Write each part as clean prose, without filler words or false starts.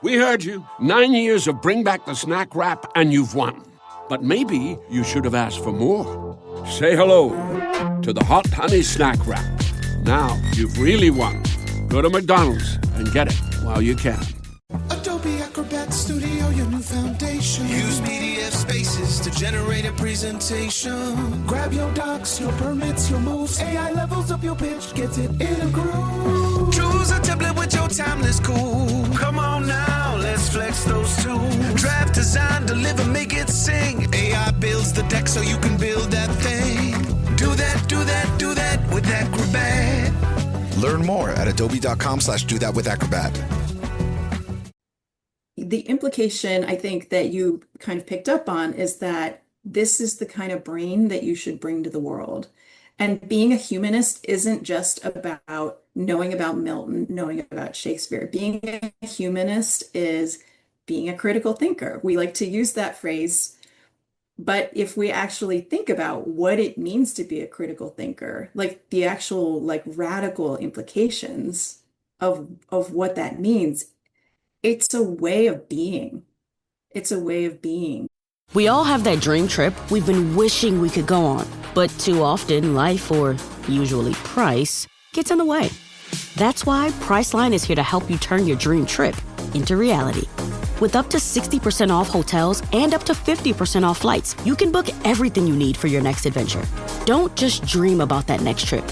We heard you. 9 years of Bring Back the Snack Wrap, and you've won. But maybe you should have asked for more. Say hello to the Hot Honey Snack Wrap. Now you've really won. Go to McDonald's and get it while you can. Adobe Acrobat Studio, your new foundation. Use PDF spaces to generate a presentation. Grab your docs, your permits, your moves. AI levels up your pitch, gets it in a groove. Choose a template with your timeless cool. Come on now, let's flex those tools. Draft, design, deliver, make it sing. AI builds the deck so you can build that thing. Do that, do that, do that with Acrobat. Learn more at adobe.com/do-that-with-Acrobat. The implication I think that you kind of picked up on is that this is the kind of brain that you should bring to the world. And being a humanist isn't just about knowing about Milton, knowing about Shakespeare. Being a humanist is being a critical thinker. We like to use that phrase, but if we actually think about what it means to be a critical thinker, like the actual radical implications of what that means, it's a way of being. It's a way of being. We all have that dream trip we've been wishing we could go on, but too often life, or usually price, gets in the way. That's why Priceline is here to help you turn your dream trip into reality. With up to 60% off hotels and up to 50% off flights, you can book everything you need for your next adventure. Don't just dream about that next trip.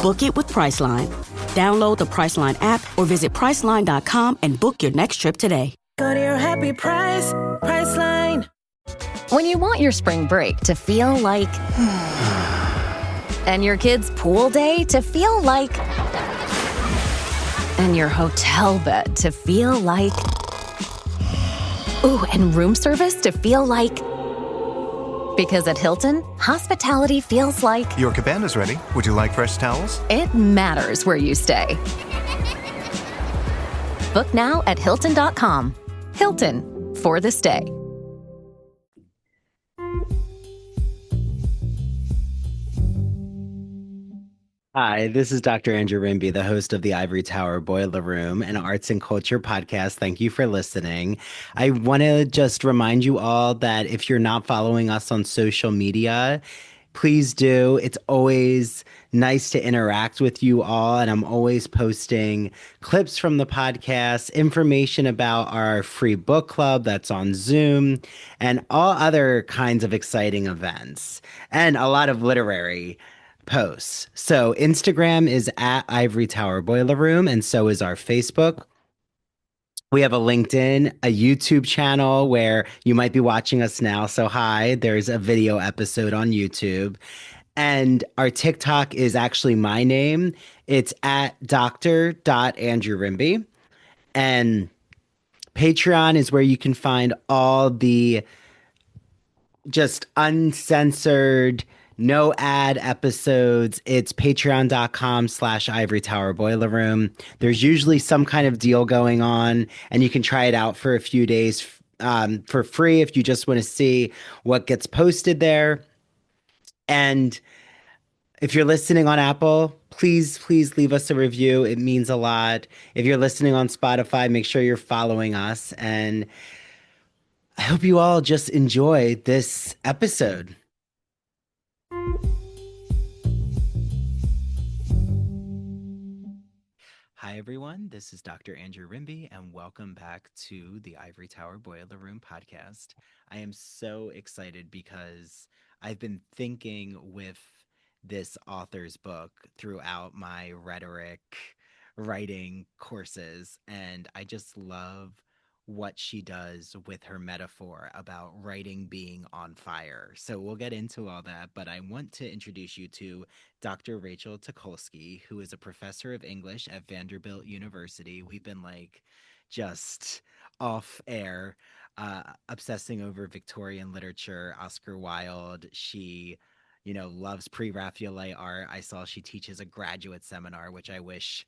Book it with Priceline. Download the Priceline app or visit Priceline.com and book your next trip today. Go to your happy price, Priceline. When you want your spring break to feel like... and your kids' pool day to feel like... and your hotel bed to feel like... ooh, and room service to feel like... because at Hilton, hospitality feels like... Your cabana's ready. Would you like fresh towels? It matters where you stay. Book now at Hilton.com. Hilton, for the stay. Hi, this is Dr. Andrew Rimby, the host of the Ivory Tower Boiler Room, an arts and culture podcast. Thank you for listening. I want to just remind you all that if you're not following us on social media, please do. It's always nice to interact with you all, and I'm always posting clips from the podcast, information about our free book club that's on Zoom, and all other kinds of exciting events, and a lot of literary posts. So Instagram is at Ivory Tower Boiler Room, and so is our Facebook. We have a LinkedIn, a YouTube channel where you might be watching us now. So hi, there's a video episode on YouTube. And our TikTok is actually my name. It's at dr.andrewrimby. And Patreon is where you can find all the just uncensored, no ad episodes. It's patreon.com/Ivory Tower Boiler Room. There's usually some kind of deal going on, and you can try it out for a few days for free if you just want to see what gets posted there. And if you're listening on Apple, please leave us a review. It means a lot. If you're listening on Spotify, make sure you're following us. And I hope you all just enjoy this episode. Hi, everyone. This is Dr. Andrew Rimby, and welcome back to the Ivory Tower Boiler Room podcast. I am so excited because I've been thinking with this author's book throughout my rhetoric writing courses, and I just love what she does with her metaphor about writing being on fire. So we'll get into all that, but I want to introduce you to Dr. Rachel Teukolsky, who is a professor of English at Vanderbilt University. We've been just off air, obsessing over Victorian literature, Oscar Wilde. She, loves pre-Raphaelite art. I saw she teaches a graduate seminar, which I wish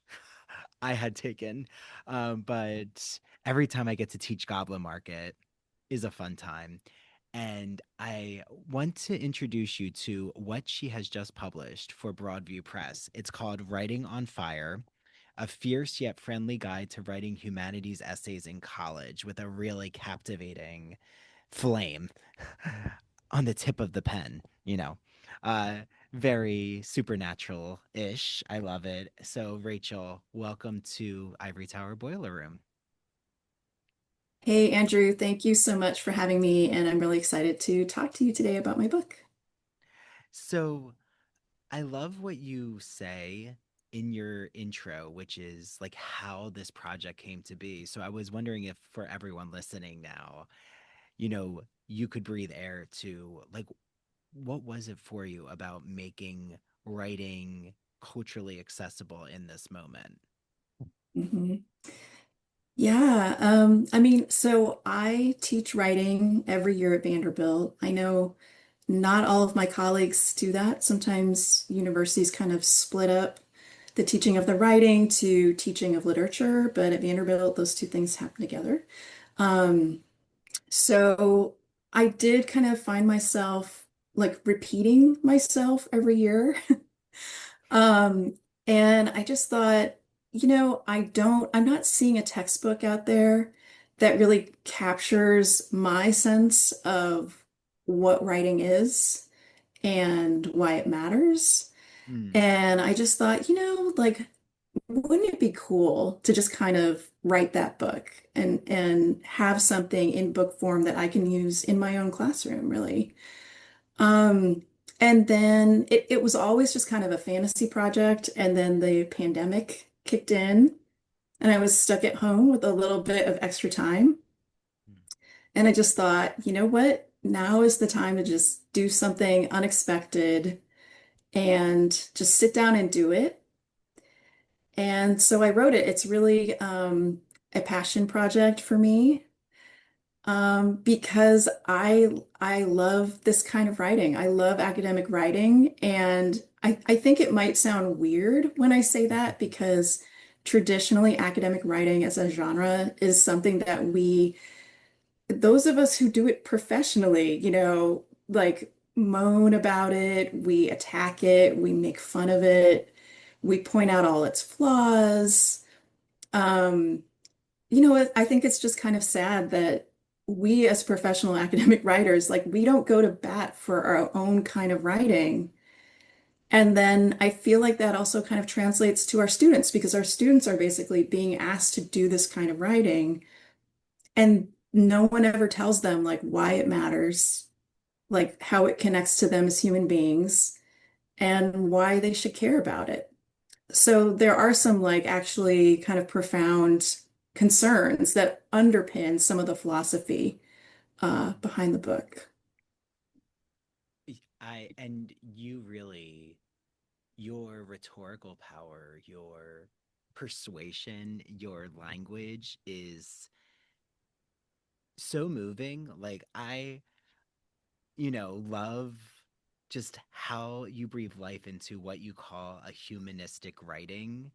I had taken. But every time I get to teach Goblin Market is a fun time. And I want to introduce you to what she has just published for Broadview Press. It's called Writing on Fire. a fierce yet friendly guide to writing humanities essays in college with a really captivating flame on the tip of the pen, you know. Uh, Very supernatural ish. I love it. So, Rachel, welcome to Ivory Tower Boiler Room. Hey, Andrew, thank you so much for having me, and I'm really excited to talk to you today about my book. So, I love what you say in your intro, which is like how this project came to be. So, I was wondering if for everyone listening now, you could breathe air to like, what was it for you about making writing culturally accessible in this moment? Mhm. Yeah, I mean, so I teach writing every year at Vanderbilt. I know not all of my colleagues do that. Sometimes universities kind of split up the teaching of the writing to teaching of literature, but at Vanderbilt, those two things happen together. Um, so I did kind of find myself like repeating myself every year. Um, and I just thought, I'm not seeing a textbook out there that really captures my sense of what writing is and why it matters. Hmm. And I just thought, like, wouldn't it be cool to just kind of write that book and have something in book form that I can use in my own classroom, really? Um, and then it was always just kind of a fantasy project. And then the pandemic kicked in, and I was stuck at home with a little bit of extra time. And I just thought, you know what? Now is the time to just do something unexpected and just sit down and do it. And so I wrote it. It's really a passion project for me. Because I love this kind of writing. I love academic writing, and I think it might sound weird when I say that because traditionally academic writing as a genre is something that those of us who do it professionally, like moan about it, we attack it, we make fun of it, we point out all its flaws. Um, I think it's just kind of sad that we as professional academic writers, like we don't go to bat for our own kind of writing. And then I feel like that also kind of translates to our students because our students are basically being asked to do this kind of writing, and no one ever tells them like why it matters, like how it connects to them as human beings, and why they should care about it. So there are some like actually kind of profound concerns that underpin some of the philosophy behind the book. And you really, your rhetorical power, your persuasion, your language is so moving. Like, love just how you breathe life into what you call a humanistic writing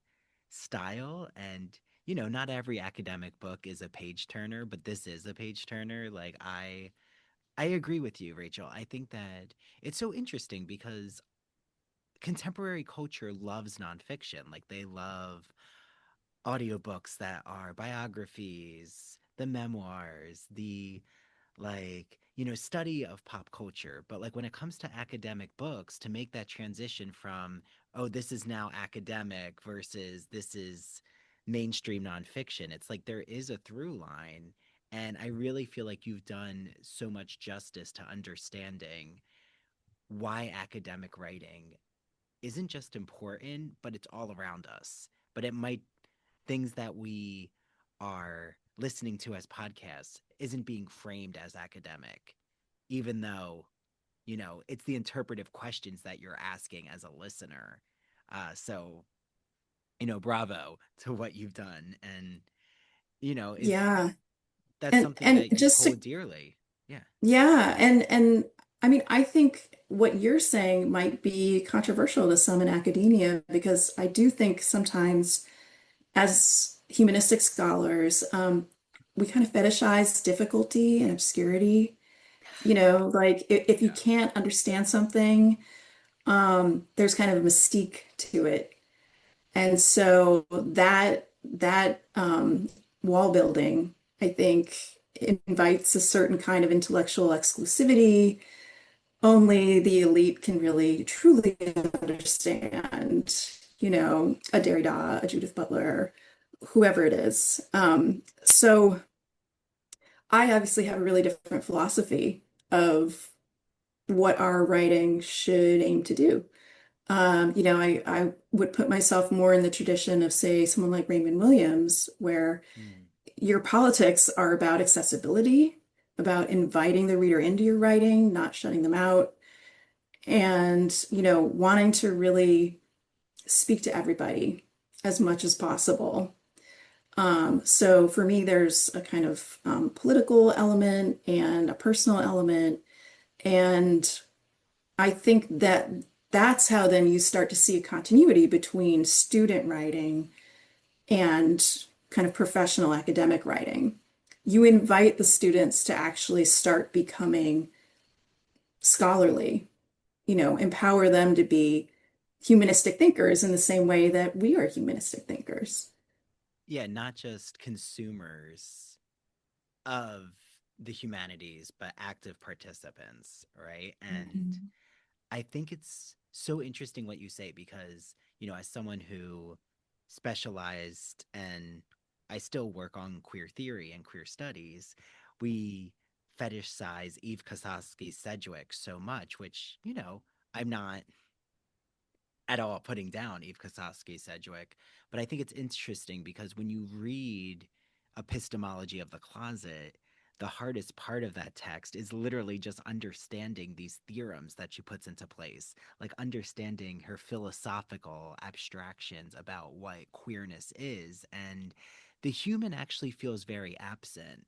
style. And, not every academic book is a page turner, but this is a page turner. Like, I agree with you, Rachel. I think that it's so interesting because contemporary culture loves nonfiction. Like they love audiobooks that are biographies, the memoirs, the study of pop culture. But like when it comes to academic books, to make that transition from, oh, this is now academic versus this is mainstream nonfiction, it's like there is a through line. And I really feel like you've done so much justice to understanding why academic writing isn't just important, but it's all around us. But it might, things that we are listening to as podcasts isn't being framed as academic, even though, it's the interpretive questions that you're asking as a listener. So, bravo to what you've done. And, is Yeah. that's something And that you just to, hold dearly. Yeah. yeah, and I mean, I think what you're saying might be controversial to some in academia because I do think sometimes as humanistic scholars, we kind of fetishize difficulty and obscurity. Like if you Yeah. can't understand something, there's kind of a mystique to it. And so that wall building, I think, invites a certain kind of intellectual exclusivity. Only the elite can really truly understand, a Derrida, a Judith Butler, whoever it is. So I obviously have a really different philosophy of what our writing should aim to do. I would put myself more in the tradition of, say, someone like Raymond Williams, where Mm. your politics are about accessibility, about inviting the reader into your writing, not shutting them out, and, wanting to really speak to everybody as much as possible. So for me, there's a kind of political element and a personal element. And I think that that's how then you start to see a continuity between student writing and kind of professional academic writing. You invite the students to actually start becoming scholarly, empower them to be humanistic thinkers in the same way that we are humanistic thinkers. Yeah, not just consumers of the humanities, but active participants, right? And Mhm. I think it's so interesting what you say because, as someone who specialized and I still work on queer theory and queer studies, we fetishize Eve Kosofsky Sedgwick so much, which, I'm not at all putting down Eve Kosofsky Sedgwick, but I think it's interesting because when you read Epistemology of the Closet, the hardest part of that text is literally just understanding these theorems that she puts into place, like understanding her philosophical abstractions about what queerness is. And the human actually feels very absent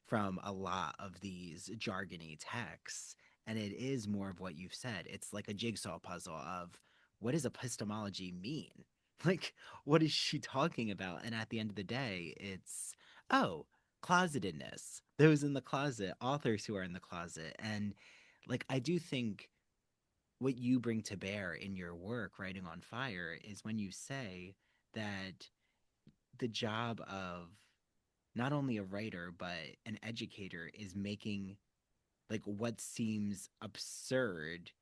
from a lot of these jargony texts. And it is more of what you've said. It's like a jigsaw puzzle of what does epistemology mean? Like, what is she talking about? And at the end of the day, it's, oh, closetedness, those in the closet, authors who are in the closet. And like, I do think what you bring to bear in your work, Writing on Fire, is when you say that the job of not only a writer, but an educator is making like what seems absurd,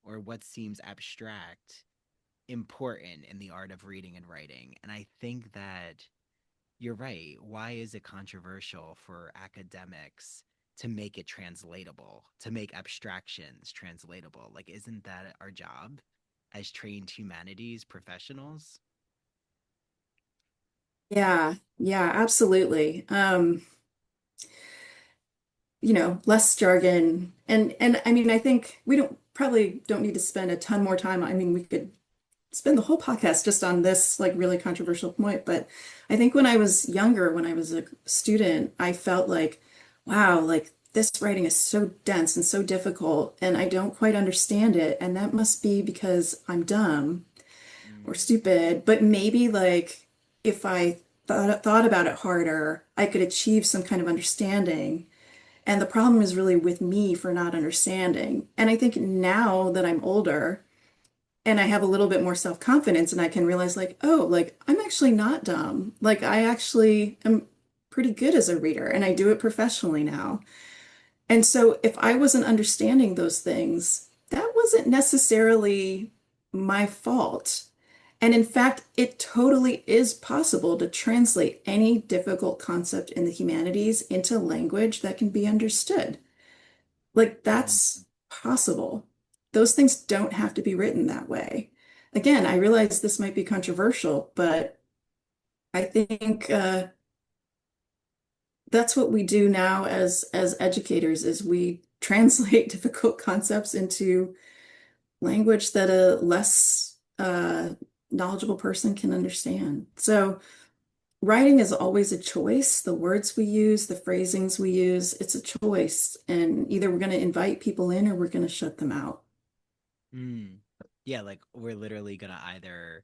or what seems abstract important in the art of reading and writing. And I think that you're right. Why is it controversial for academics to make it translatable, to make abstractions translatable? Like, isn't that our job as trained humanities professionals? Yeah, yeah, absolutely. Less jargon. And I mean, I think we don't need to spend a ton more time. I mean, we could spend the whole podcast just on this like really controversial point, but I think when I was younger, when I was a student, I felt like, wow, like this writing is so dense and so difficult, and I don't quite understand it, and that must be because I'm dumb or Mm, stupid. But maybe like if I thought about it harder, I could achieve some kind of understanding. And the problem is really with me for not understanding. And I think now that I'm older and I have a little bit more self-confidence and I can realize like, oh, like I'm actually not dumb. Like I actually am pretty good as a reader and I do it professionally now. And so if I wasn't understanding those things, that wasn't necessarily my fault. And in fact, it totally is possible to translate any difficult concept in the humanities into language that can be understood. Like mm. that's possible. Those things don't have to be written that way. Again, I realize this might be controversial, but I think that's what we do now as educators is we translate difficult concepts into language that a less knowledgeable person can understand. So writing is always a choice. The words we use, the phrasings we use, it's a choice. And either we're going to invite people in or we're going to shut them out. Mm. Yeah, like we're literally gonna either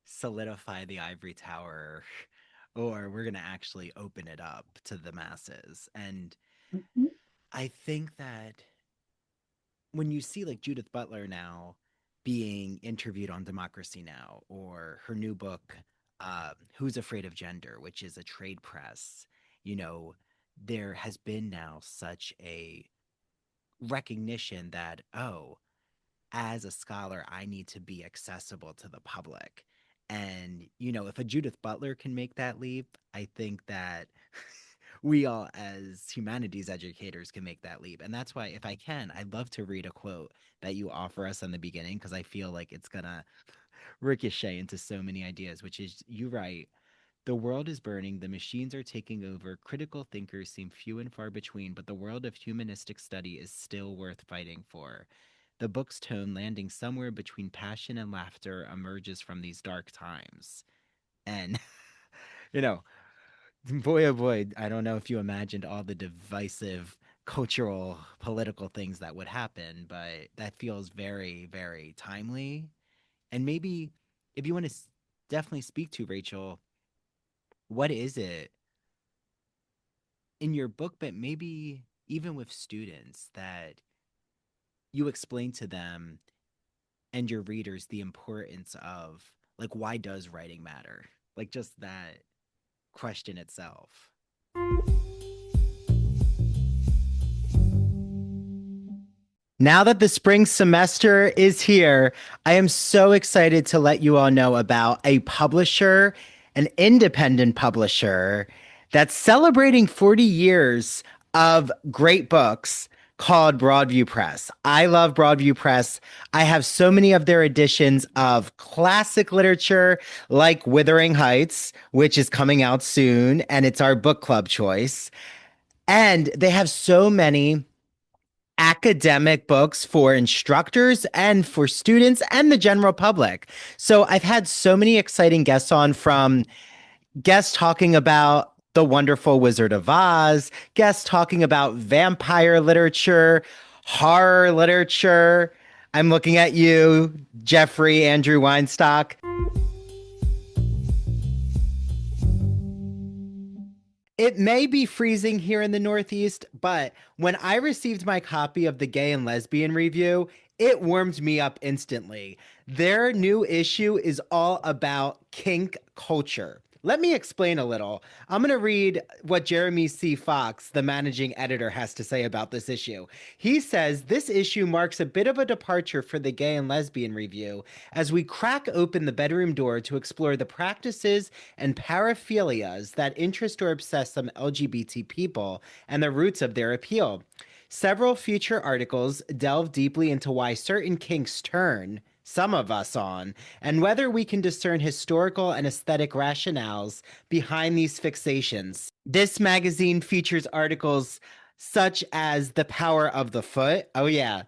solidify the ivory tower or we're gonna actually open it up to the masses. And Mhm. I think that when you see like Judith Butler now, being interviewed on Democracy Now! Or her new book, Who's Afraid of Gender, which is a trade press, there has been now such a recognition that, oh, as a scholar, I need to be accessible to the public. And, if a Judith Butler can make that leap, I think that we all, as humanities educators, can make that leap. And that's why, if I can, I'd love to read a quote that you offer us in the beginning, because I feel like it's going to ricochet into so many ideas, which is, you write, "The world is burning, the machines are taking over, critical thinkers seem few and far between, but the world of humanistic study is still worth fighting for. The book's tone, landing somewhere between passion and laughter, emerges from these dark times." And, you know, boy, oh boy, I don't know if you imagined all the divisive cultural, political things that would happen, but that feels very, very timely. And maybe if you want to definitely speak to, Rachel, what is it in your book, but maybe even with students, that you explain to them and your readers the importance of, like, why does writing matter? Like, just that question itself. Now that the spring semester is here, I am so excited to let you all know about a publisher, an independent publisher that's celebrating 40 years of great books, called Broadview Press. I love Broadview Press. I have so many of their editions of classic literature like Wuthering Heights, which is coming out soon, and it's our book club choice. And they have so many academic books for instructors and for students and the general public. So I've had so many exciting guests on, from guests talking about The Wonderful Wizard of Oz, guests talking about vampire literature, horror literature. I'm looking at you, Jeffrey Andrew Weinstock. It may be freezing here in the Northeast, but when I received my copy of the Gay and Lesbian Review, it warmed me up instantly. Their new issue is all about kink culture. Let me explain a little. I'm going to read what Jeremy C. Fox, the managing editor, has to say about this issue. He says, "This issue marks a bit of a departure for the Gay and Lesbian Review as we crack open the bedroom door to explore the practices and paraphilias that interest or obsess some LGBT people and the roots of their appeal. Several future articles delve deeply into why certain kinks turn some of us on, and whether we can discern historical and aesthetic rationales behind these fixations. This magazine features articles such as The Power of the Foot." Oh yeah,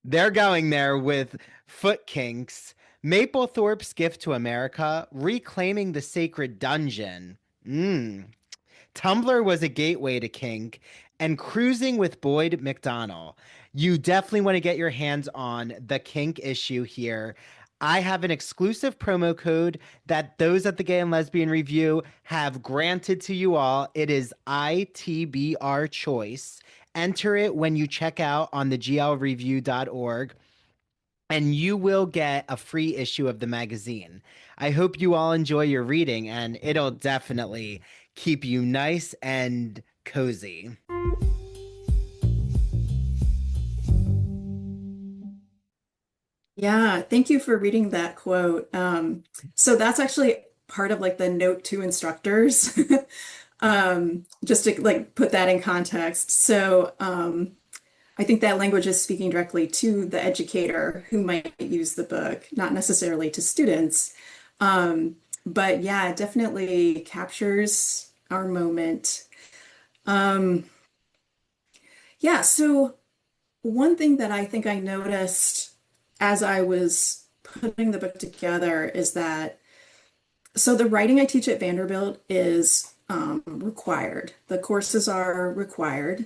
they're going there with foot kinks. "Maplethorpe's Gift to America, Reclaiming the Sacred Dungeon. Tumblr was a gateway to kink," and "Cruising with Boyd McDonnell." You definitely want to get your hands on the kink issue here. I have an exclusive promo code that those at the Gay and Lesbian Review have granted to you all. It is ITBR Choice. Enter it when you check out on the glreview.org, and you will get a free issue of the magazine. I hope you all enjoy your reading, and it'll definitely keep you nice and cozy. Yeah, thank you for reading that quote. So that's actually part of like the note to instructors, just to like put that in context. So I think that language is speaking directly to the educator who might use the book, not necessarily to students. But yeah, it definitely captures our moment. Yeah, so one thing that I think I noticed as I was putting the book together is that, so the writing I teach at Vanderbilt is required. The courses are required.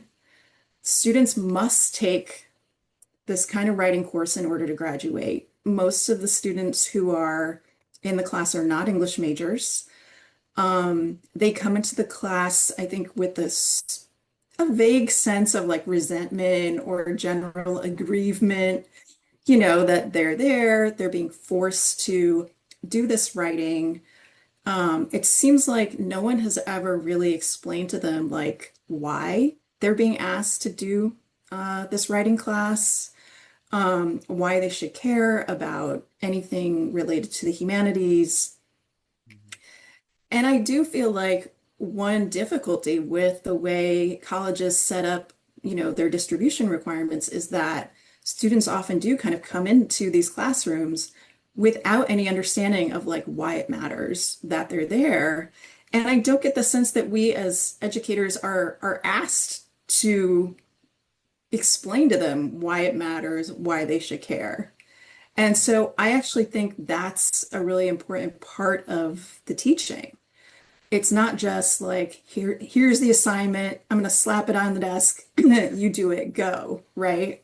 Students must take this kind of writing course in order to graduate. Most of the students who are in the class are not English majors. They come into the class, I think, with a vague sense of like resentment or general aggrievement that they're there, they're being forced to do this writing. It seems like no one has ever really explained to them like why they're being asked to do this writing class, why they should care about anything related to the humanities. And I do feel like one difficulty with the way colleges set up, their distribution requirements is that students often do kind of come into these classrooms without any understanding of like why it matters that they're there. And I don't get the sense that we as educators are asked to explain to them why it matters, why they should care. And so I actually think that's a really important part of the teaching. It's not just like here's the assignment, I'm going to slap it on the desk, you do it, go, right?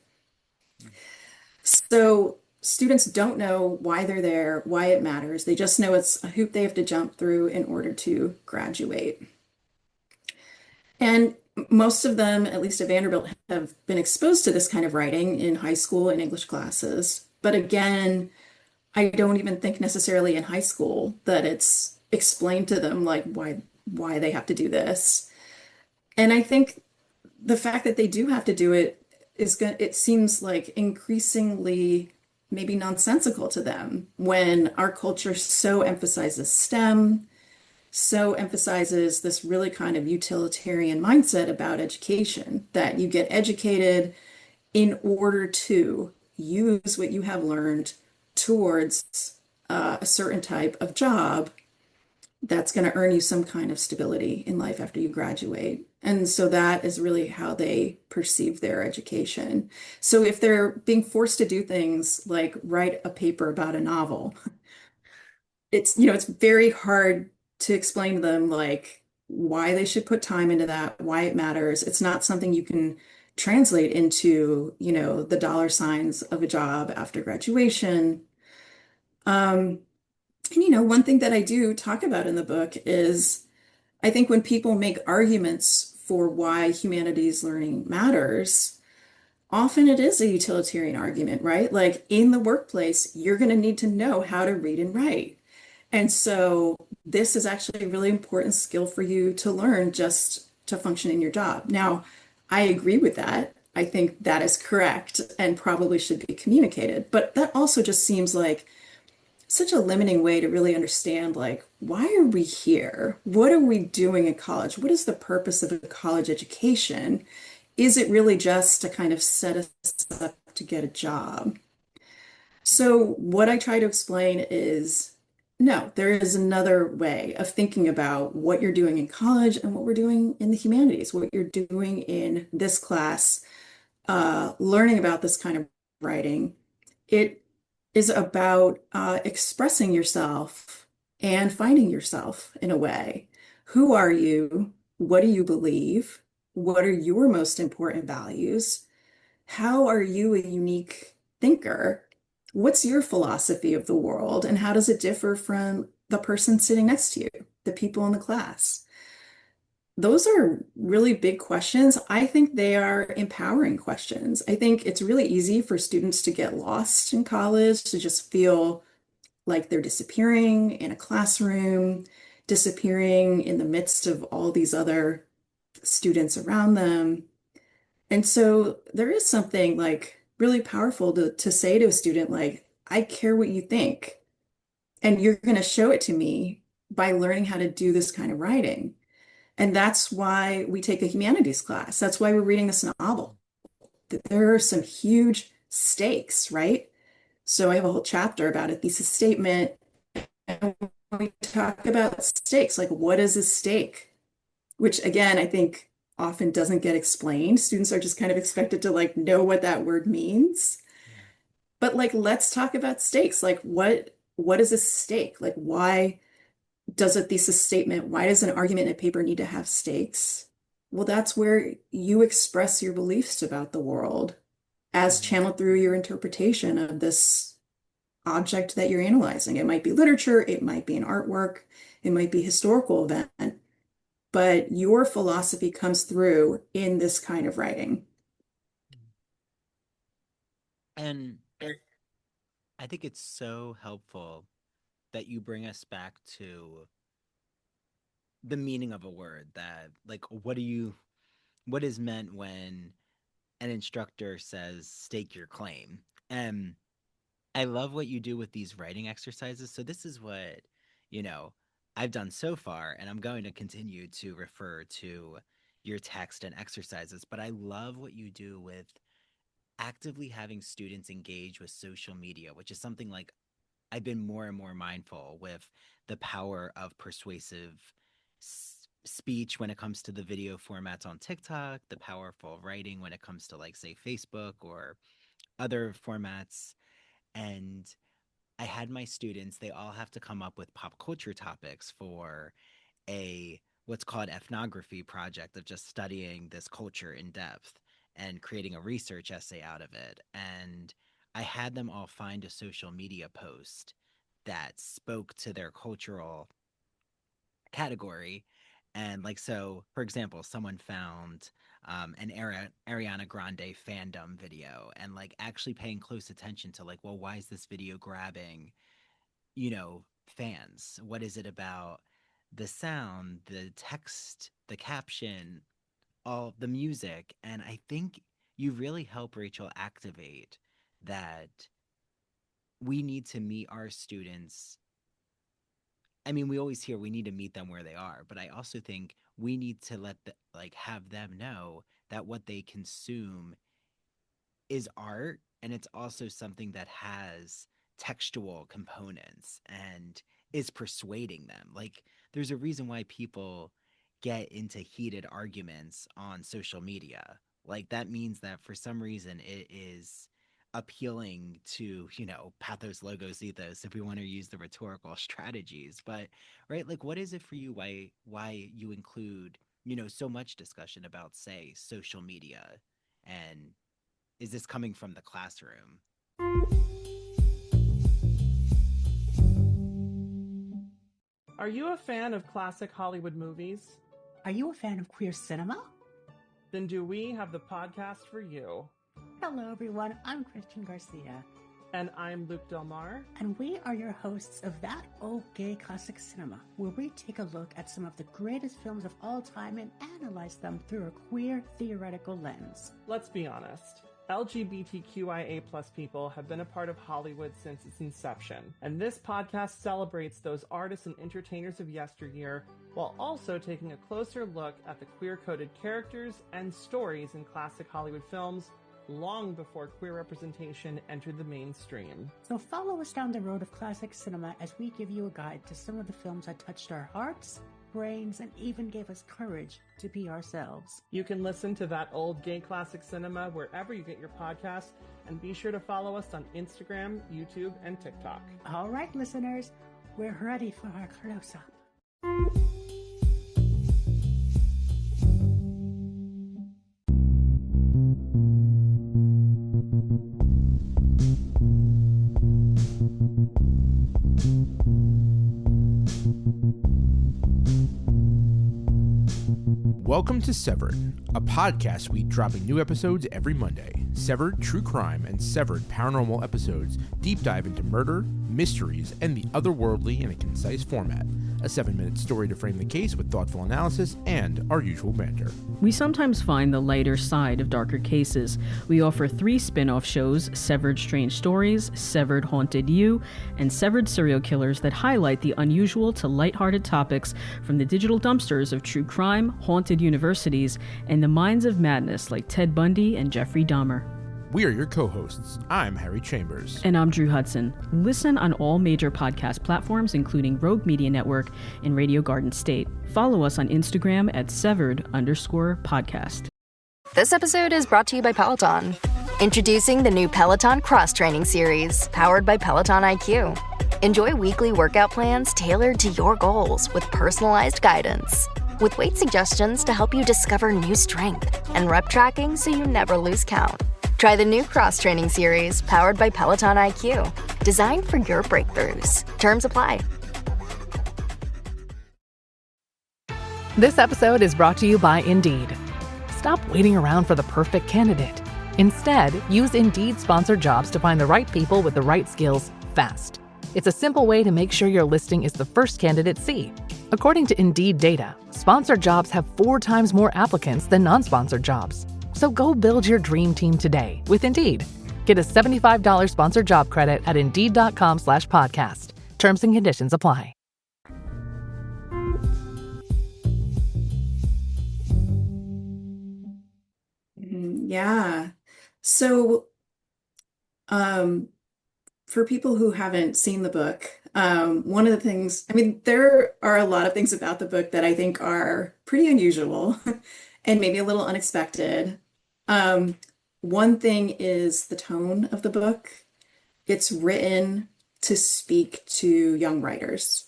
So students don't know why they're there, why it matters. They just know it's a hoop they have to jump through in order to graduate. And most of them, at least at Vanderbilt, have been exposed to this kind of writing in high school and English classes. But again, I don't even think necessarily in high school that it's explained to them like why they have to do this. And I think the fact that they do have to do it it seems like increasingly maybe nonsensical to them when our culture so emphasizes STEM, so emphasizes this really kind of utilitarian mindset about education, that you get educated in order to use what you have learned towards a certain type of job that's going to earn you some kind of stability in life after you graduate. And so that is really how they perceive their education. So if they're being forced to do things like write a paper about a novel, it's very hard to explain to them like why they should put time into that, why it matters. It's not something you can translate into, the dollar signs of a job after graduation. And one thing that I do talk about in the book is I think when people make arguments for why humanities learning matters, often it is a utilitarian argument, right? Like in the workplace, you're going to need to know how to read and write. And so this is actually a really important skill for you to learn just to function in your job. Now, I agree with that. I think that is correct and probably should be communicated. But that also just seems like such a limiting way to really understand like why are we here? What are we doing in college? What is the purpose of a college education? Is it really just to kind of set us up to get a job? So what I try to explain is no, there is another way of thinking about what you're doing in college and what we're doing in the humanities, what you're doing in this class, learning about this kind of writing. It is about expressing yourself and finding yourself in a way. Who are you? What do you believe? What are your most important values? How are you a unique thinker? What's your philosophy of the world? And how does it differ from the person sitting next to you, the people in the class? Those are really big questions. I think they are empowering questions. I think it's really easy for students to get lost in college, to just feel like they're disappearing in a classroom, disappearing in the midst of all these other students around them. And so there is something like really powerful to say to a student, like, I care what you think, and you're going to show it to me by learning how to do this kind of writing. And that's why we take a humanities class. That's why we're reading this novel. There are some huge stakes, right? So I have a whole chapter about a thesis statement. And we talk about stakes, like what is a stake? Which again, I think often doesn't get explained. Students are just kind of expected to like know what that word means. But like, let's talk about stakes. Like what is a stake? Like why does a thesis statement, why does an argument in a paper need to have stakes? Well, that's where you express your beliefs about the world as channeled through your interpretation of this object that you're analyzing. It might be literature, it might be an artwork, it might be a historical event, but your philosophy comes through in this kind of writing. And I think it's so helpful that you bring us back to the meaning of a word, that like what is meant when an instructor says stake your claim. And I love what you do with these writing exercises. So this is what, you know, I've done so far, and I'm going to continue to refer to your text and exercises, but I love what you do with actively having students engage with social media, which is something like I've been more and more mindful with the power of persuasive speech when it comes to the video formats on TikTok, the powerful writing when it comes to, like, say, Facebook or other formats. And I had my students, they all have to come up with pop culture topics for a what's called ethnography project of just studying this culture in depth and creating a research essay out of it. And I had them all find a social media post that spoke to their cultural category. And like, so for example, someone found an Ariana Grande fandom video, and like actually paying close attention to, like, well, why is this video grabbing, fans? What is it about the sound, the text, the caption, all the music? And I think you really help Rachel activate that we need to meet our students. I mean, we always hear we need to meet them where they are, but I also think we need to have them know that what they consume is art, and it's also something that has textual components and is persuading them. Like, there's a reason why people get into heated arguments on social media. Like, that means that for some reason it is appealing to, pathos, logos, ethos, if we want to use the rhetorical strategies. But right, like, what is it for you, why you include, so much discussion about, say, social media? And is this coming from the classroom? Are you a fan of classic Hollywood movies? Are you a fan of queer cinema? Then do we have the podcast for you. Hello, everyone. I'm Christian Garcia. And I'm Luke Del Mar. And we are your hosts of That Old Gay Classic Cinema, where we take a look at some of the greatest films of all time and analyze them through a queer theoretical lens. Let's be honest. LGBTQIA+ people have been a part of Hollywood since its inception, and this podcast celebrates those artists and entertainers of yesteryear, while also taking a closer look at the queer-coded characters and stories in classic Hollywood films long before queer representation entered the mainstream. So follow us down the road of classic cinema as we give you a guide to some of the films that touched our hearts, brains, and even gave us courage to be ourselves. You can listen to That Old Gay Classic Cinema wherever you get your podcasts, and be sure to follow us on Instagram, YouTube, and TikTok. All right, listeners, we're ready for our close-up. Welcome to Severed, a podcast week dropping new episodes every Monday. Severed True Crime and Severed Paranormal episodes deep dive into murder, mysteries, and the otherworldly in a concise format. A 7-minute story to frame the case with thoughtful analysis and our usual banter. We sometimes find the lighter side of darker cases. We offer 3 spin-off shows, Severed Strange Stories, Severed Haunted You, and Severed Serial Killers, that highlight the unusual to lighthearted topics from the digital dumpsters of true crime, haunted universities, and the minds of madness like Ted Bundy and Jeffrey Dahmer. We are your co-hosts. I'm Harry Chambers. And I'm Drew Hudson. Listen on all major podcast platforms, including Rogue Media Network and Radio Garden State. Follow us on Instagram at severed_podcast. This episode is brought to you by Peloton. Introducing the new Peloton Cross Training Series, powered by Peloton IQ. Enjoy weekly workout plans tailored to your goals with personalized guidance. With weight suggestions to help you discover new strength and rep tracking so you never lose count. Try the new Cross Training Series, powered by Peloton IQ. Designed for your breakthroughs. Terms apply. This episode is brought to you by Indeed. Stop waiting around for the perfect candidate. Instead, use Indeed sponsored jobs to find the right people with the right skills fast. It's a simple way to make sure your listing is the first candidates see. According to Indeed data, sponsored jobs have 4 times more applicants than non-sponsored jobs. So go build your dream team today with Indeed. Get a $75 sponsored job credit at Indeed.com/podcast. Terms and conditions apply. Yeah. So, for people who haven't seen the book, one of the things, I mean, there are a lot of things about the book that I think are pretty unusual and maybe a little unexpected. One thing is the tone of the book. It's written to speak to young writers.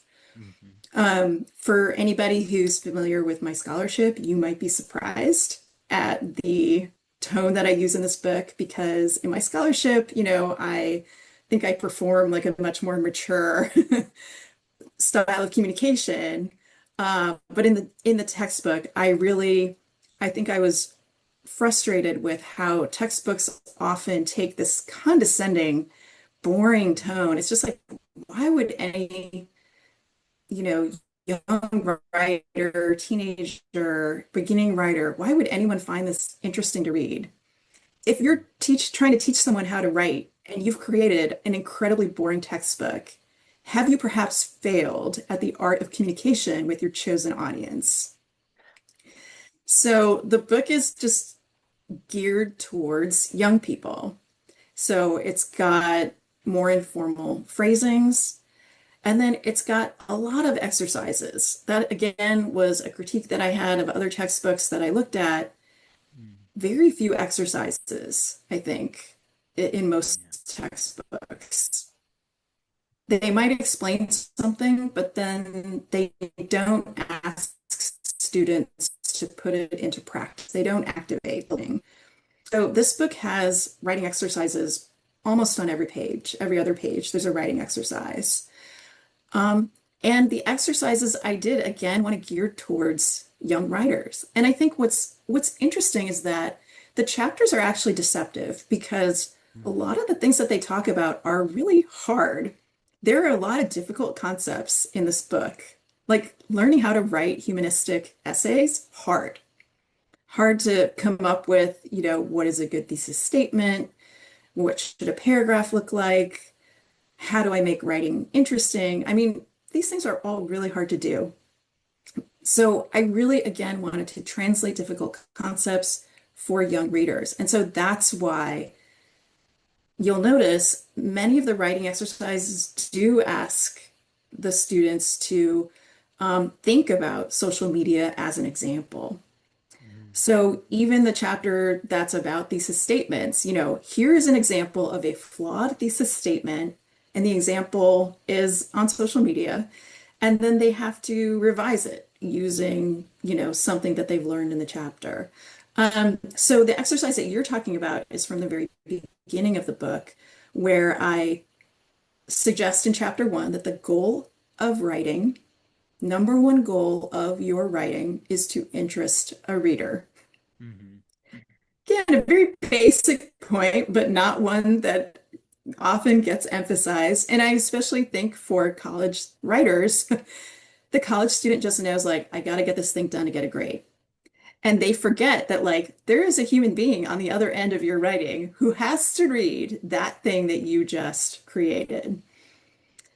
For anybody who's familiar with my scholarship, you might be surprised at the tone that I use in this book, because in my scholarship, I think I perform like a much more mature style of communication. But in the textbook, I think I was frustrated with how textbooks often take this condescending, boring tone. It's just like, why would any, young writer, teenager, beginning writer, why would anyone find this interesting to read? If you're trying to teach someone how to write and you've created an incredibly boring textbook, have you perhaps failed at the art of communication with your chosen audience? So the book is just geared towards young people. So it's got more informal phrasings, and then it's got a lot of exercises. That again was a critique that I had of other textbooks that I looked at. Very few exercises, I think, in most textbooks. They might explain something, but then they don't ask students to put it into practice. They don't activate learning. So this book has writing exercises almost on every page. Every other page, there's a writing exercise. And the exercises I did, again, want to gear towards young writers. And I think what's interesting is that the chapters are actually deceptive, because a lot of the things that they talk about are really hard. There are a lot of difficult concepts in this book, like learning how to write humanistic essays, hard. Hard to come up with, what is a good thesis statement? What should a paragraph look like? How do I make writing interesting? I mean, these things are all really hard to do. So I really, again, wanted to translate difficult concepts for young readers. And so that's why you'll notice many of the writing exercises do ask the students to think about social media as an example. So even the chapter that's about thesis statements, here is an example of a flawed thesis statement, and the example is on social media, and then they have to revise it using, something that they've learned in the chapter. So the exercise that you're talking about is from the very beginning of the book, where I suggest in chapter 1 that the goal of writing, number one goal of your writing, is to interest a reader. Again, a very basic point, but not one that often gets emphasized. And I especially think for college writers, the college student just knows, like, I got to get this thing done to get a grade. And they forget that, like, there is a human being on the other end of your writing who has to read that thing that you just created.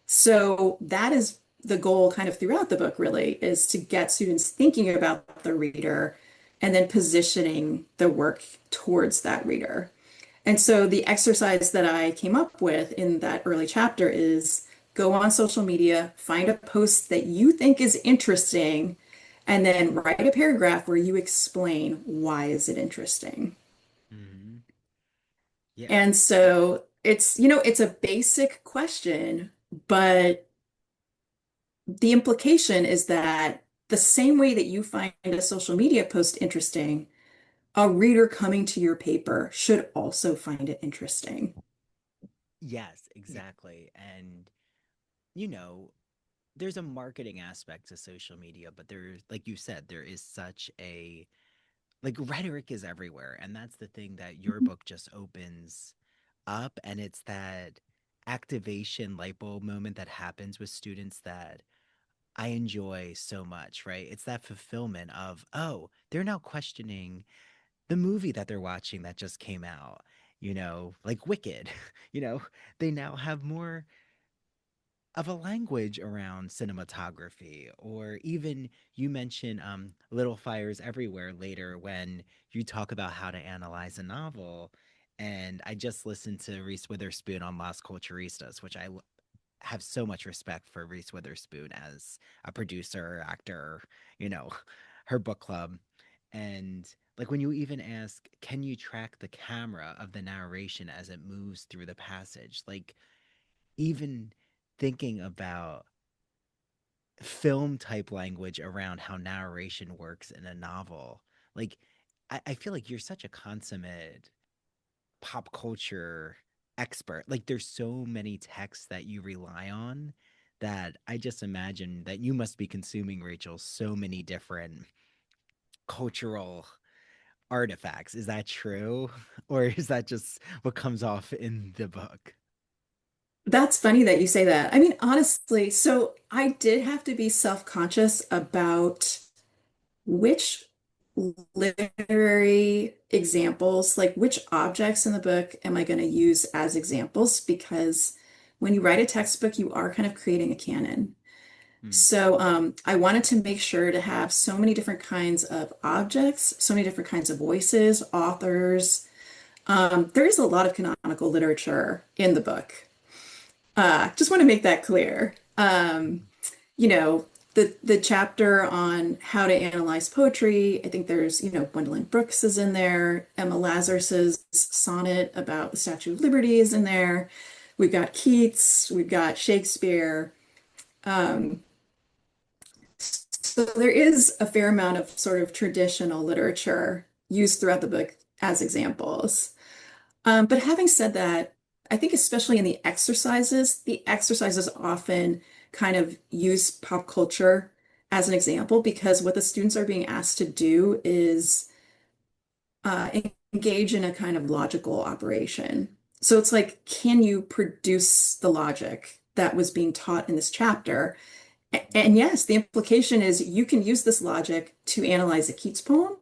So that is the goal kind of throughout the book, really, is to get students thinking about the reader and then positioning the work towards that reader. And so the exercise that I came up with in that early chapter is go on social media, find a post that you think is interesting, and then write a paragraph where you explain why is it interesting. Yeah. And so it's, it's a basic question, but the implication is that the same way that you find a social media post interesting, a reader coming to your paper should also find it interesting. Yes, exactly. And, there's a marketing aspect to social media, but there's, like you said, there is such a like rhetoric is everywhere. And that's the thing that your book just opens up. And it's that activation light bulb moment that happens with students that I enjoy so much, right? It's that fulfillment of, oh, they're now questioning the movie that they're watching that just came out, like Wicked. you know, they now have more of a language around cinematography, or even you mention Little Fires Everywhere later when you talk about how to analyze a novel. And I just listened to Reese Witherspoon on Las Culturistas, which have so much respect for Reese Witherspoon as a producer, actor, you know, her book club. And like when you even ask, can you track the camera of the narration as it moves through the passage? Like, even thinking about film type language around how narration works in a novel, like, I feel like you're such a consummate pop culture expert. Like, there's so many texts that you rely on that I just imagine that you must be consuming, Rachel, so many different cultural artifacts. Is that true? Or is that just what comes off in the book? That's funny that you say that. I mean, honestly, so I did have to be self-conscious about which literary examples, like which objects in the book am I going to use as examples? Because when you write a textbook, you are kind of creating a canon. So I wanted to make sure to have so many different kinds of objects, so many different kinds of voices, authors. There is a lot of canonical literature in the book. Just want to make that clear. You know, the chapter on how to analyze poetry, I think there's, Gwendolyn Brooks is in there. Emma Lazarus's sonnet about the Statue of Liberty is in there. We've got Keats, we've got Shakespeare. So there is a fair amount of sort of traditional literature used throughout the book as examples. But having said that, I think especially in the exercises often kind of use pop culture as an example because what the students are being asked to do is engage in a kind of logical operation. So it's like, can you produce the logic that was being taught in this chapter? And yes, the implication is you can use this logic to analyze a Keats poem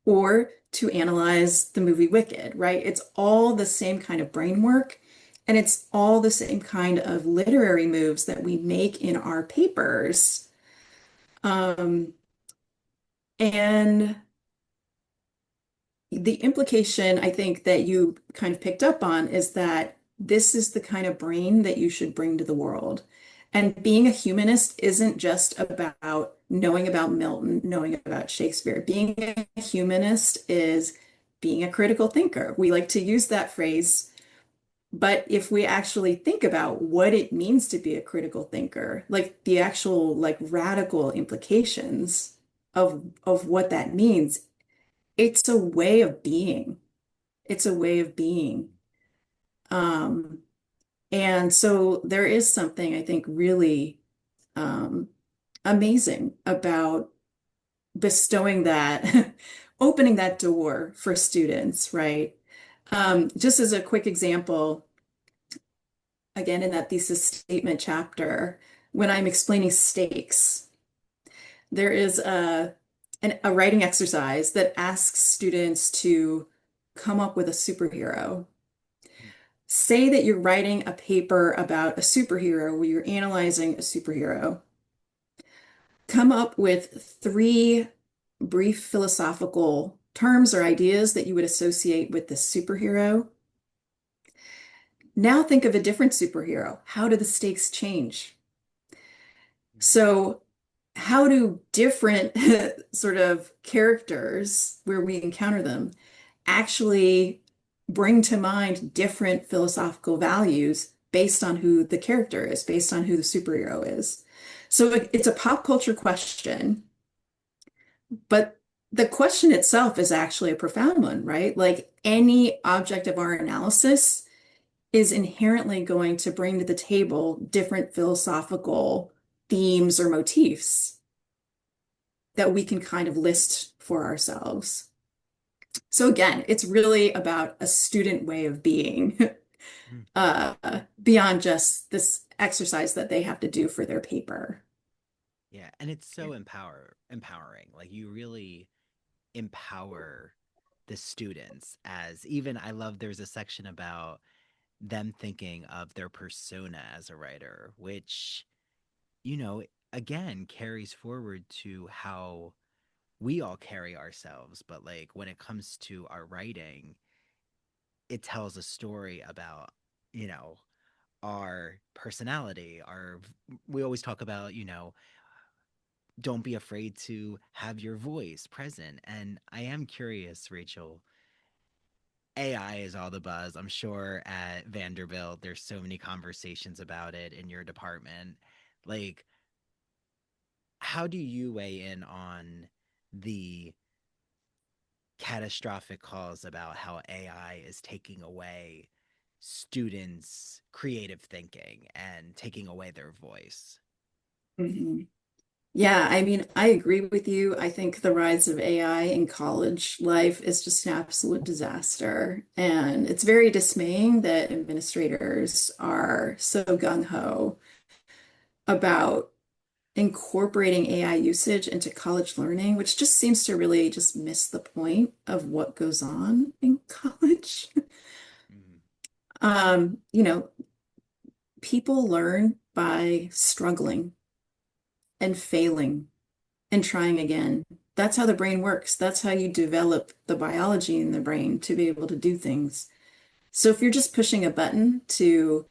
or to analyze the movie Wicked, right? It's all the same kind of brain work, and it's all the same kind of literary moves that we make in our papers. And the implication I think that you kind of picked up on is that this is the kind of brain that you should bring to the world. And being a humanist isn't just about knowing about Milton, knowing about Shakespeare. Being a humanist is being a critical thinker. We like to use that phrase, but if we actually think about what it means to be a critical thinker, like the actual like radical implications of what that means, it's a way of being. It's a way of being. And so there is something I think really amazing about bestowing that, opening that door for students, right? Just as a quick example, again, in that thesis statement chapter, when I'm explaining stakes, there is a writing exercise that asks students to come up with a superhero. Say that you're writing a paper about a superhero where you're analyzing a superhero. Come up with 3 brief philosophical terms or ideas that you would associate with the superhero. Now think of a different superhero. How do the stakes change? So how do different sort of characters where we encounter them actually bring to mind different philosophical values based on who the character is, based on who the superhero is? So it's a pop culture question, but the question itself is actually a profound one, right? Like any object of our analysis is inherently going to bring to the table different philosophical themes or motifs that we can kind of list for ourselves. So again, it's really about a student way of being, Mhm. beyond just this exercise that they have to do for their paper. Yeah, and it's so empowering. Like you really empower the students as even I love there's a section about them thinking of their persona as a writer, which, you know, again carries forward to how we all carry ourselves. But like when it comes to our writing, it tells a story about, you know, our personality, our we always talk about, you know, don't be afraid to have your voice present. And I am curious, Rachel, AI is all the buzz. I'm sure at Vanderbilt, there's so many conversations about it in your department. Like, how do you weigh in on the catastrophic calls about how AI is taking away students' creative thinking and taking away their voice? Mhm. Yeah, I mean, I agree with you. I think the rise of AI in college life is just an absolute disaster. And it's very dismaying that administrators are so gung-ho about incorporating AI usage into college learning, which just seems to really just miss the point of what goes on in college. Mhm. You know, people learn by struggling and failing and trying again. That's how the brain works. That's how you develop the biology in the brain to be able to do things. So if you're just pushing a button to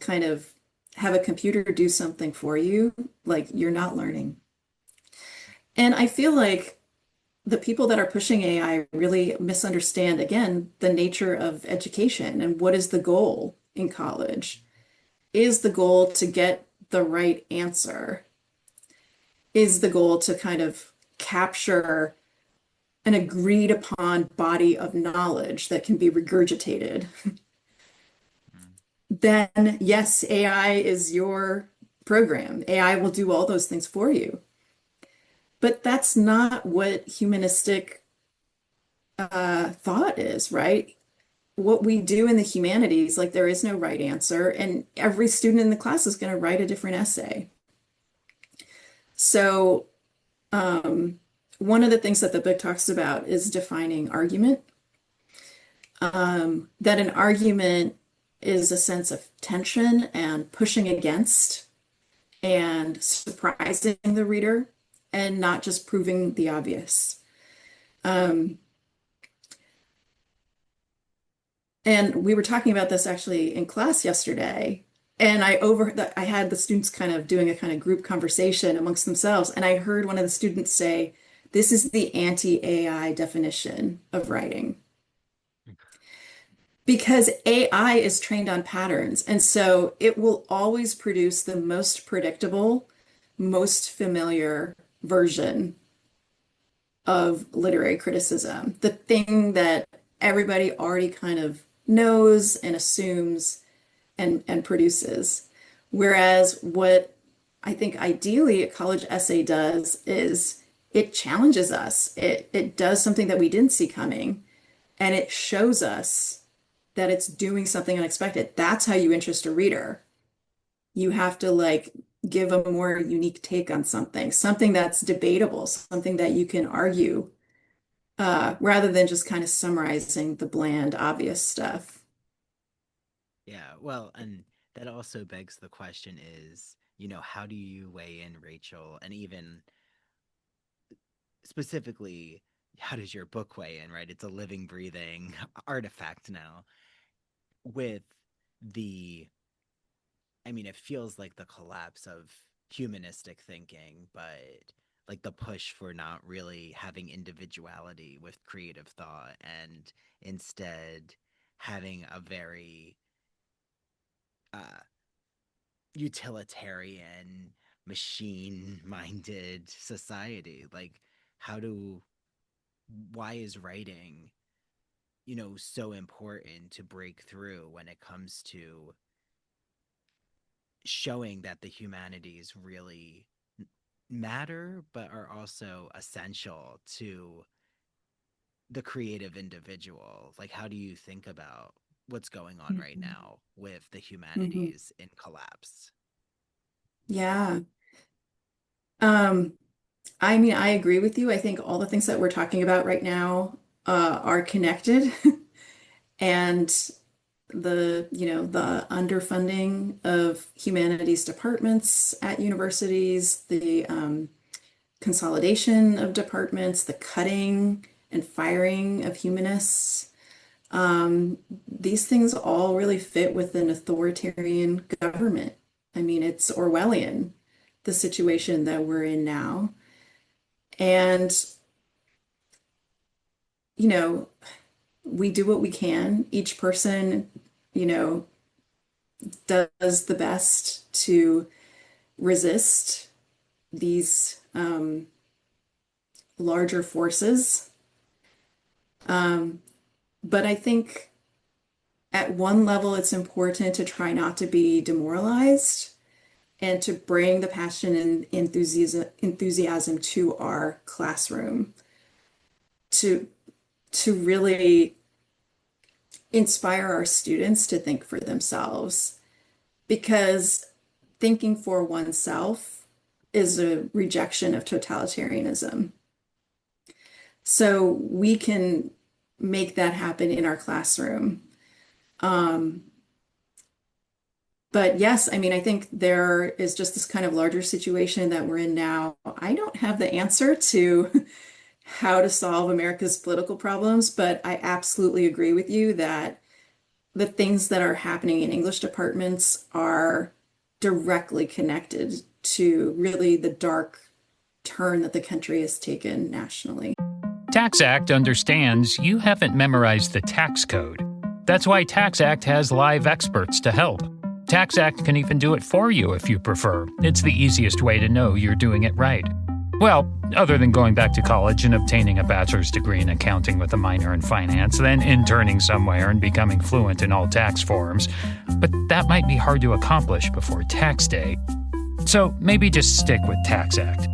kind of have a computer do something for you, like you're not learning. And I feel like the people that are pushing AI really misunderstand, again, the nature of education and what is the goal in college. Is the goal to get the right answer? Is the goal to kind of capture an agreed upon body of knowledge that can be regurgitated? Mhm. Then yes, AI is your program. AI will do all those things for you. But that's not what humanistic thought is, right? What we do in the humanities, like there is no right answer, and every student in the class is going to write a different essay. So, one of the things that the book talks about is defining argument. That an argument is a sense of tension and pushing against and surprising the reader and not just proving the obvious. Um, and we were talking about this actually in class yesterday. And I had the students kind of doing a kind of group conversation amongst themselves. And I heard one of the students say, "This is the anti-AI definition of writing." Because AI is trained on patterns. And so it will always produce the most predictable, most familiar version of literary criticism, the thing that everybody already kind of knows and assumes and produces. Whereas what I think ideally a college essay does is it challenges us. It does something that we didn't see coming, and it shows us that it's doing something unexpected. That's how you interest a reader. You have to like give a more unique take on something, something that's debatable, something that you can argue, rather than just kind of summarizing the bland, obvious stuff. Yeah, well, and that also begs the question is, you know, how do you weigh in, Rachel, and even specifically, how does your book weigh in, right? It's a living, breathing artifact now with the, I mean, it feels like the collapse of humanistic thinking, but like the push for not really having individuality with creative thought and instead having a very uh, utilitarian, machine minded society. Like, how do, why is writing, you know, so important to break through when it comes to showing that the humanities really matter, but are also essential to the creative individual. Like, how do you think about what's going on right now with the humanities in collapse? Yeah. Um, I mean, I agree with you. I think all the things that we're talking about right now are connected. And the underfunding of humanities departments at universities, the consolidation of departments, the cutting and firing of humanists. These things all really fit with an authoritarian government. I mean, it's Orwellian, the situation that we're in now. And, you know, we do what we can. Each person, you know, does the best to resist these larger forces. But I think at one level, it's important to try not to be demoralized and to bring the passion and enthusiasm to our classroom to really inspire our students to think for themselves, because thinking for oneself is a rejection of totalitarianism. So we can make that happen in our classroom. But yes, I mean, I think there is just this kind of larger situation that we're in now. I don't have the answer to how to solve America's political problems, but I absolutely agree with you that the things that are happening in English departments are directly connected to really the dark turn that the country has taken nationally. TaxAct understands you haven't memorized the tax code. That's why TaxAct has live experts to help. TaxAct can even do it for you if you prefer. It's the easiest way to know you're doing it right. Well, other than going back to college and obtaining a bachelor's degree in accounting with a minor in finance, then interning somewhere and becoming fluent in all tax forms. But that might be hard to accomplish before tax day. So maybe just stick with TaxAct.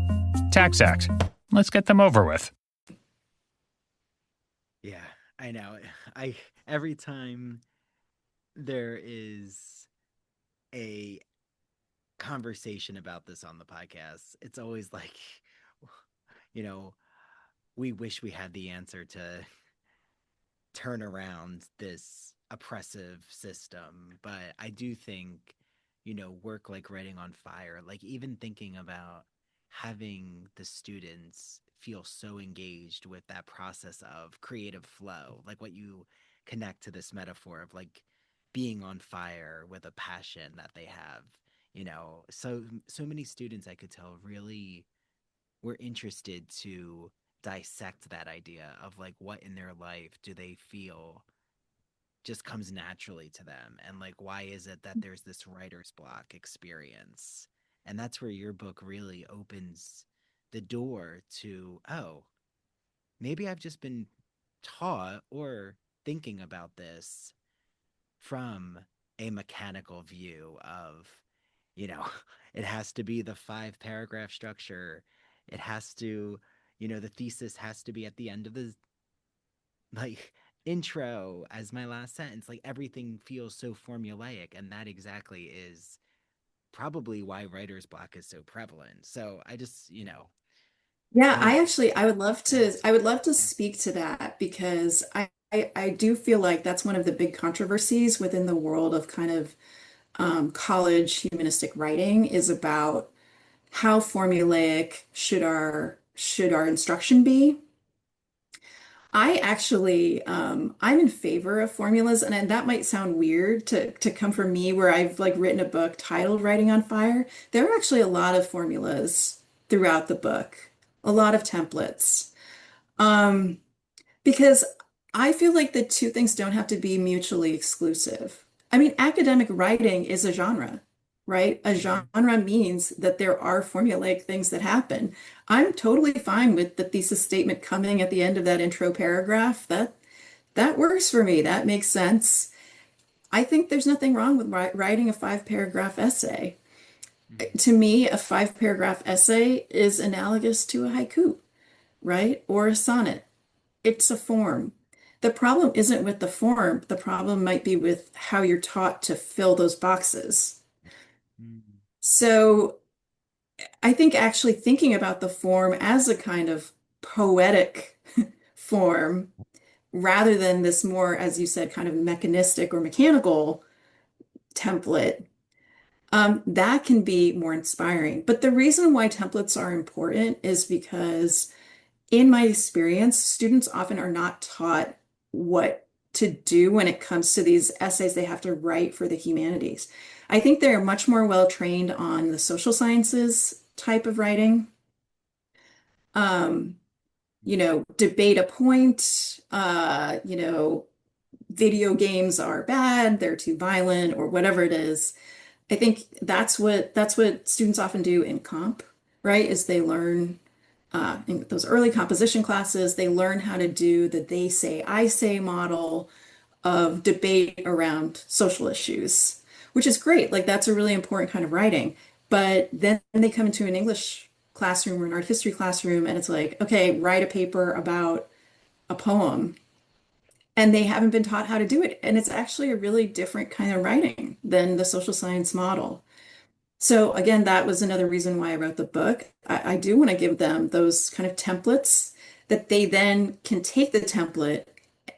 TaxAct. Let's get them over with. Yeah, I know. Every time there is a conversation about this on the podcast, it's always like, we wish we had the answer to turn around this oppressive system. But I do think, work like Writing on Fire, like even thinking about having the students feel so engaged with that process of creative flow, like what you connect to this metaphor of like being on fire with a passion that they have, so many students I could tell really were interested to dissect that idea of like what in their life do they feel just comes naturally to them, and like why is it that there's this writer's block experience. And that's where your book really opens the door to, oh, maybe I've just been taught or thinking about this from a mechanical view of, it has to be the 5-paragraph structure. It has to, the thesis has to be at the end of the intro as my last sentence. Like everything feels so formulaic, and that exactly is probably why writer's block is so prevalent. So I just, Yeah, I would love to speak to that, because I do feel like that's one of the big controversies within the world of kind of college humanistic writing, is about how formulaic should our instruction be. I actually, I'm in favor of formulas, and that might sound weird to come from me, where I've like written a book titled Writing on Fire. There are actually a lot of formulas throughout the book, a lot of templates, because I feel like the two things don't have to be mutually exclusive. I mean, academic writing is a genre, right? A genre means that there are formulaic things that happen. I'm totally fine with the thesis statement coming at the end of that intro paragraph. That works for me. That makes sense. I think there's nothing wrong with writing a 5-paragraph essay. To me, a 5-paragraph essay is analogous to a haiku, right? Or a sonnet. It's a form. The problem isn't with the form. The problem might be with how you're taught to fill those boxes. Mm. So I think actually thinking about the form as a kind of poetic form rather than this more, as you said, kind of mechanistic or mechanical template, that can be more inspiring. But the reason why templates are important is because, in my experience, students often are not taught what to do when it comes to these essays they have to write for the humanities. I think they're much more well trained on the social sciences type of writing. Um, debate a point, video games are bad, they're too violent, or whatever it is. I think that's what students often do in comp, right? Is they learn in those early composition classes, they learn how to do the they say, I say model of debate around social issues, which is great. Like that's a really important kind of writing. But then they come into an English classroom or an art history classroom, and it's like, okay, write a paper about a poem. And they haven't been taught how to do it. And it's actually a really different kind of writing than the social science model. So again, that was another reason why I wrote the book. I do want to give them those kind of templates that they then can take the template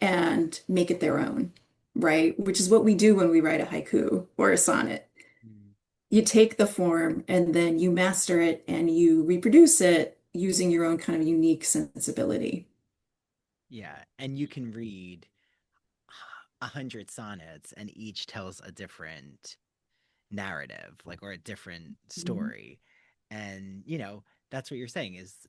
and make it their own, right? Which is what we do when we write a haiku or a sonnet. Mm. You take the form and then you master it and you reproduce it using your own kind of unique sensibility. Yeah, and you can read 100 sonnets, and each tells a different narrative, like, or a different Mhm. story. And that's what you're saying is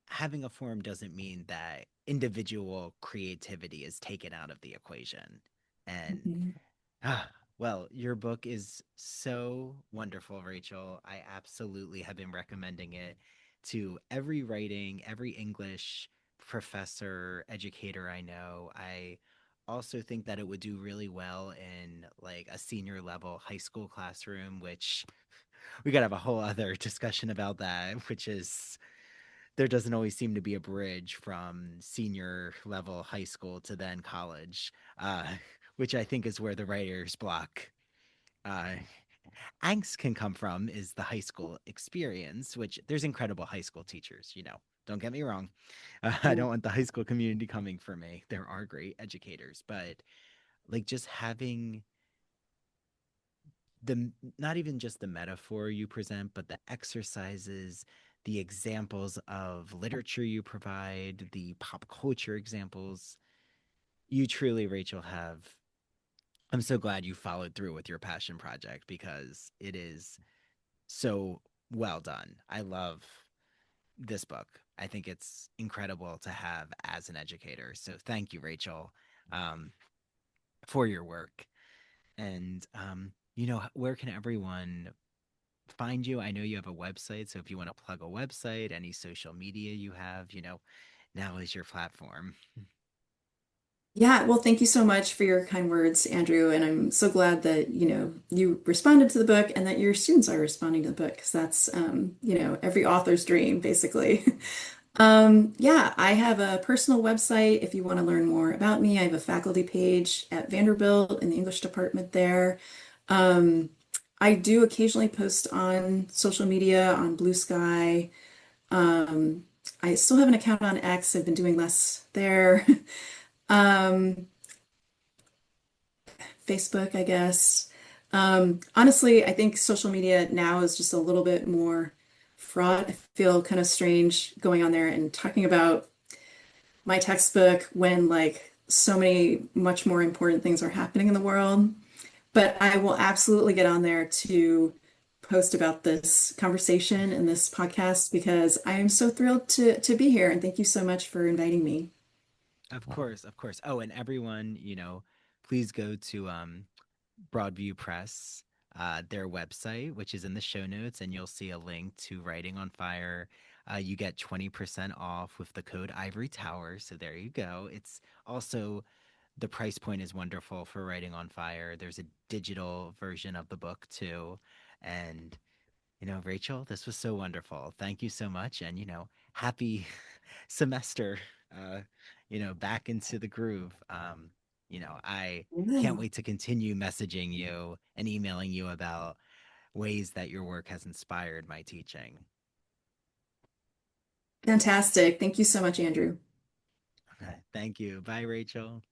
having a form doesn't mean that individual creativity is taken out of the equation. And Mhm. ah, well, your book is so wonderful, Rachel. I absolutely have been recommending it to every writing, every English professor, educator I know. I also think that it would do really well in like a senior level high school classroom, which we got to have a whole other discussion about that, which is there doesn't always seem to be a bridge from senior level high school to then college, uh, which I think is where the writer's block uh, angst can come from is the high school experience, which there's incredible high school teachers, don't get me wrong. I Yeah. don't want the high school community coming for me. There are great educators, but like just having the not even just the metaphor you present, but the exercises, the examples of literature you provide, the pop culture examples. You truly, Rachel, have. I'm so glad you followed through with your passion project because it is so well done. I love this book. I think it's incredible to have as an educator. So thank you, Rachel, um, for your work. And where can everyone find you? I know you have a website, so if you want to plug a website, any social media you have, now is your platform. Yeah, well, thank you so much for your kind words, Andrew. And I'm so glad that, you responded to the book and that your students are responding to the book because that's, every author's dream, basically. Yeah, I have a personal website if you want to learn more about me. I have a faculty page at Vanderbilt in the English department there. Um, I do occasionally post on social media on Blue Sky. Um, I still have an account on X. I've been doing less there. Um, Facebook, I guess. Honestly, I think social media now is just a little bit more fraught. I feel kind of strange going on there and talking about my textbook when like so many much more important things are happening in the world. But I will absolutely get on there to post about this conversation and this podcast because I am so thrilled to be here and thank you so much for inviting me. Of course, of course. Oh, and everyone, please go to Broadview Press, their website, which is in the show notes, and you'll see a link to Writing on Fire. You get 20% off with the code Ivory Tower. So there you go. It's also the price point is wonderful for Writing on Fire. There's a digital version of the book too. And, Rachel, this was so wonderful. Thank you so much. And, happy semester back into the groove. I can't wait to continue messaging you and emailing you about ways that your work has inspired my teaching. Fantastic. Thank you so much, Andrew. Okay. Thank you. Bye, Rachel.